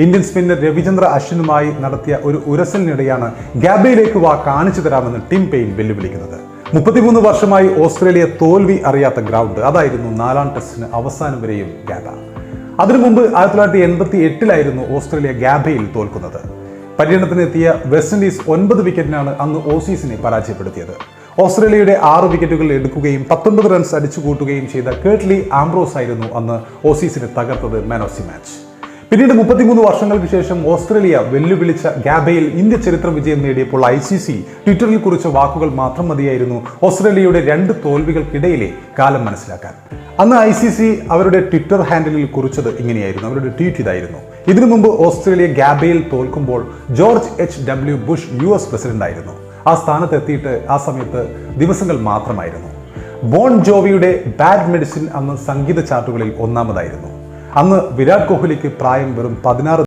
Indian spinner Ravichandra അശ്വിനുമായി നടത്തിയ ഒരു ഉരസലിനിടെയാണ് ഗാബയിലേക്ക് വാ കാണിച്ചു തരാമെന്ന് ടിം പെയിൻ വെല്ലുവിളിക്കുന്നത്. 33 വർഷമായി ഓസ്ട്രേലിയ തോൽവി അറിയാത്ത ഗ്രൗണ്ട് അതായിരുന്നു 4ാം ടെസ്റ്റിന് അവസാനം വരെയും ഗാബ. അതിനു മുമ്പ് 1988 ഓസ്ട്രേലിയ ഗാബയിൽ തോൽക്കുന്നത്. പര്യടനത്തിനെത്തിയ വെസ്റ്റ് ഇൻഡീസ് 9 വിക്കറ്റിനാണ് അന്ന് ഓസീസിനെ പരാജയപ്പെടുത്തിയത്. ഓസ്ട്രേലിയയുടെ 6 വിക്കറ്റുകൾ എടുക്കുകയും 19 റൺസ് അടിച്ചുകൂട്ടുകയും ചെയ്ത കേർട്ട്ലി ആംബ്രോസ് ആയിരുന്നു അന്ന് ഓസീസിനെ തകർത്തത് മാൻ ഓഫ് ദി മാച്ച്. പിന്നീട് 33 വർഷങ്ങൾക്ക് ശേഷം ഓസ്ട്രേലിയ വെല്ലുവിളിച്ച ഗാബയിൽ ഇന്ത്യ ചരിത്ര വിജയം നേടിയപ്പോൾ ICC ട്വിറ്ററിൽ കുറിച്ച വാക്കുകൾ മാത്രം മതിയായിരുന്നു ഓസ്ട്രേലിയയുടെ 2 തോൽവികൾക്കിടയിലെ കാലം മനസ്സിലാക്കാൻ. അന്ന് ICC അവരുടെ ട്വിറ്റർ ഹാൻഡിലിൽ കുറിച്ചത് ഇങ്ങനെയായിരുന്നു. അവരുടെ ട്വീറ്റ് ഇതായിരുന്നു: ഇതിനു മുമ്പ് ഓസ്ട്രേലിയ ഗാബയിൽ തോൽക്കുമ്പോൾ George H.W. Bush US president ആയിരുന്നു. ആ സ്ഥാനത്തെത്തിയിട്ട് ആ സമയത്ത് ദിവസങ്ങൾ മാത്രമായിരുന്നു. ബോൺ ജോവിയുടെ ബാഡ് മെഡിസിൻ അന്ന് സംഗീത ചാർട്ടുകളിൽ 1ാമതായിരുന്നു. അന്ന് വിരാട് കോഹ്ലിക്ക് പ്രായം വെറും 16